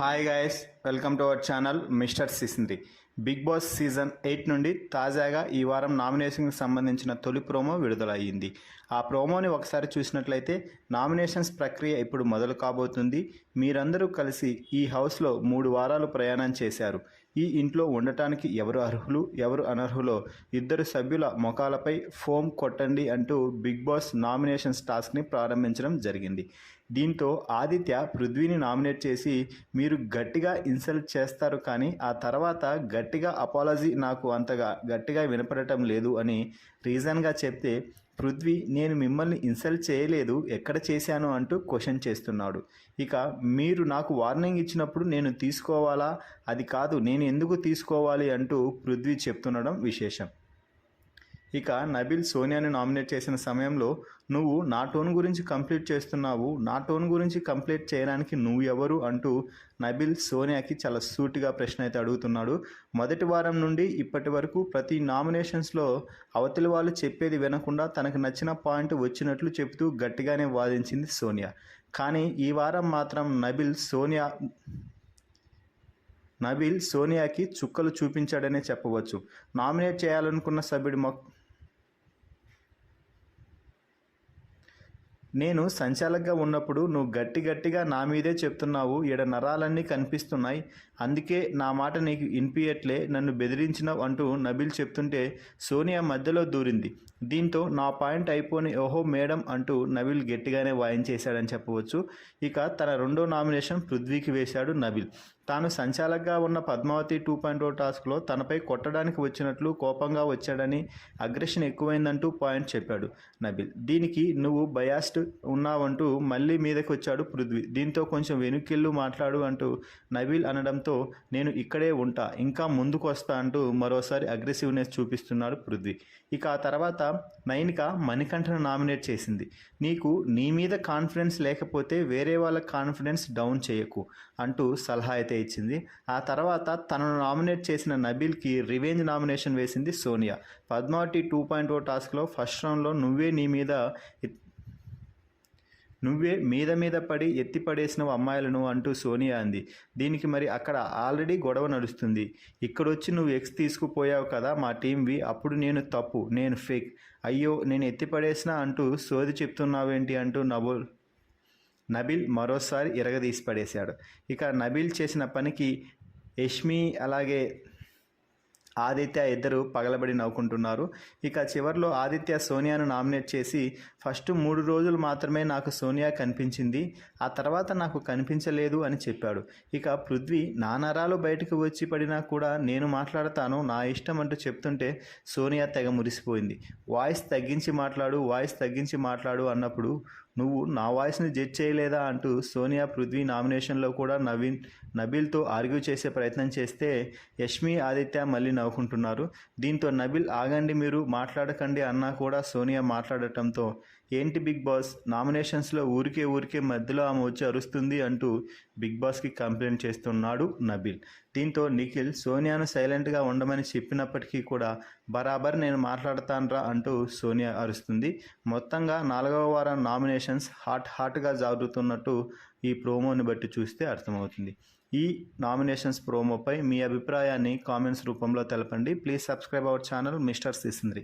Hi guys, welcome to our channel mister Sisindri. Big boss season 8 నుండి తాజాగా ఈ వారం నామినేషన్కి సంబంధించిన తొలి ప్రోమో విడుదల అయ్యింది. ఆ ప్రోమోని ఒకసారి చూసినట్లయితే నామినేషన్స్ ప్రక్రియ ఇప్పుడు మొదలు కాబోతుంది. మీరందరూ కలిసి ఈ హౌస్లో 3 వారాలు ప్రయాణం చేశారు. ఈ ఇంట్లో ఉండటానికి ఎవరు అర్హులు, ఎవరు అనర్హులో ఇద్దరు సభ్యుల ముఖాలపై ఫోమ్ కొట్టండి అంటూ బిగ్ బాస్ నామినేషన్స్ టాస్క్ని ప్రారంభించడం జరిగింది. దీంతో ఆదిత్య పృథ్వీని నామినేట్ చేసి మీరు గట్టిగా ఇన్సల్ట్ చేస్తారు, కానీ ఆ తర్వాత గట్టిగా అపాలజీ నాకు అంతగా గట్టిగా వినపడటం లేదు అని రీజన్గా చెప్తే పృథ్వీ నేను మిమ్మల్ని ఇన్సల్ట్ చేయలేదు, ఎక్కడ చేశాను అంటూ క్వశ్చన్ చేస్తున్నాడు. ఇక మీరు నాకు వార్నింగ్ ఇచ్చినప్పుడు నేను తీసుకోవాలా, అది కాదు నేను ఎందుకు తీసుకోవాలి అంటూ పృథ్వీ చెప్తుండడం విశేషం. ఇక నబిల్ సోనియాని నామినేట్ చేసిన సమయంలో నువ్వు నా టోన్ గురించి కంప్లీట్ చేస్తున్నావు, నా టోన్ గురించి కంప్లీట్ చేయడానికి నువ్వు ఎవరు అంటూ నబిల్ సోనియాకి చాలా సూటిగా ప్రశ్న అయితే అడుగుతున్నాడు. మొదటి వారం నుండి ఇప్పటి వరకు ప్రతి నామినేషన్స్లో అవతలి వాళ్ళు చెప్పేది వినకుండా తనకు నచ్చిన పాయింట్ వచ్చినట్లు చెబుతూ గట్టిగానే వాదించింది సోనియా. కానీ ఈ వారం మాత్రం నబిల్ సోనియాకి చుక్కలు చూపించాడనే చెప్పవచ్చు. నామినేట్ చేయాలనుకున్న సభ్యుడి నేను సంచాలకుగా ఉన్నప్పుడు నువ్వు గట్టిగా నా మీదే చెప్తున్నావు, ఈడ నరాలన్నీ కనిపిస్తున్నాయి, అందుకే నా మాట నీకు వినిపించట్లే, నన్ను బెదిరించినావు అంటూ నబిల్ చెప్తుంటే సోనియా మధ్యలో దూరింది. దీంతో నా పాయింట్ అయిపోని ఓహో మేడం అంటూ నబిల్ గట్టిగానే వాయించేశాడని చెప్పవచ్చు. ఇక తన రెండో నామినేషన్ పృథ్వీకి వేశాడు నబిల్. తాను సంచాలకుగా ఉన్న పద్మావతి 2.0 టాస్క్లో తనపై కొట్టడానికి వచ్చినట్లు కోపంగా వచ్చాడని, అగ్రెషన్ ఎక్కువైందంటూ పాయింట్ చెప్పాడు నబిల్. దీనికి నువ్వు బయాస్డ్ ఉన్నావంటూ మళ్ళీ మీదకి వచ్చాడు పృథ్వీ. దీంతో కొంచెం వెనుకెళ్ళు మాట్లాడు అంటూ నబిల్ అనడంతో నేను ఇక్కడే ఉంటా, ఇంకా ముందుకు వస్తా అంటూ మరోసారి అగ్రెసివ్నెస్ చూపిస్తున్నాడు పృథ్వీ. ఇక ఆ తర్వాత నైనిక మణికంఠను నామినేట్ చేసింది. నీకు నీ మీద కాన్ఫిడెన్స్ లేకపోతే వేరే వాళ్ళ కాన్ఫిడెన్స్ డౌన్ చేయకు అంటూ సలహా అయితే ఇచ్చింది. ఆ తర్వాత తనను నామినేట్ చేసిన నబిల్కి రివెంజ్ నామినేషన్ వేసింది సోనియా. పద్మావతి 2.0 టాస్క్లో ఫస్ట్ రౌండ్లో నువ్వే మీద పడి ఎత్తిపడేసినవు అమ్మాయిలను అంటూ సోనియా అంది. దీనికి మరి అక్కడ ఆల్రెడీ గొడవ నడుస్తుంది. ఇక్కడొచ్చి నువ్వు ఎక్స్ తీసుకుపోయావు కదా మా టీంవి, అప్పుడు నేను తప్పు, నేను ఫేక్, అయ్యో నేను ఎత్తిపడేసినా అంటూ సోది చెప్తున్నావేంటి అంటూ నబిల్ మరోసారి ఇరగదీసి పడేశాడు. ఇక నబిల్ చేసిన పనికి యష్మి అలాగే ఆదిత్య ఇద్దరు పగలబడి నవ్వుకుంటున్నారు. ఇక చివరిలో ఆదిత్య సోనియాను నామినేట్ చేసి ఫస్ట్ 3 రోజులు మాత్రమే నాకు సోనియా కనిపించింది, ఆ తర్వాత నాకు కనిపించలేదు అని చెప్పాడు. ఇక పృథ్వీ నా నరాలు బయటకు వచ్చి పడినా కూడా నేను మాట్లాడతాను, నా ఇష్టం అంటూ చెప్తుంటే సోనియా తెగ మురిసిపోయింది. వాయిస్ తగ్గించి మాట్లాడు అన్నప్పుడు నువ్వు నా వాయిస్ని జడ్జ్ చేయలేదా అంటూ సోనియా పృథ్వీ నామినేషన్లో కూడా నబిల్తో ఆర్గ్యూ చేసే ప్రయత్నం చేస్తే యష్మి ఆదిత్య మళ్ళీ నవ్వుకుంటున్నారు. దీంతో నబిల్ ఆగండి మీరు మాట్లాడకండి అన్నా కూడా సోనియా మాట్లాడటంతో ఏంటి బిగ్ బాస్ నామినేషన్స్లో ఊరికే మధ్యలో ఆమె వచ్చి అరుస్తుంది అంటూ బిగ్ బాస్కి కంప్లైంట్ చేస్తున్నాడు నబిల్. దీంతో నిఖిల్ సోనియాను సైలెంట్గా ఉండమని చెప్పినప్పటికీ కూడా బరాబర్ నేను మాట్లాడతాన్రా అంటూ సోనియా అరుస్తుంది. మొత్తంగా 4వ వారం నామినేషన్స్ హాట్గా జరుగుతున్నట్టు ఈ ప్రోమోని బట్టి చూస్తే అర్థమవుతుంది. ఈ నామినేషన్స్ ప్రోమోపై మీ అభిప్రాయాన్ని కామెంట్స్ రూపంలో తెలపండి. Please subscribe our channel mister సిసింద్రి.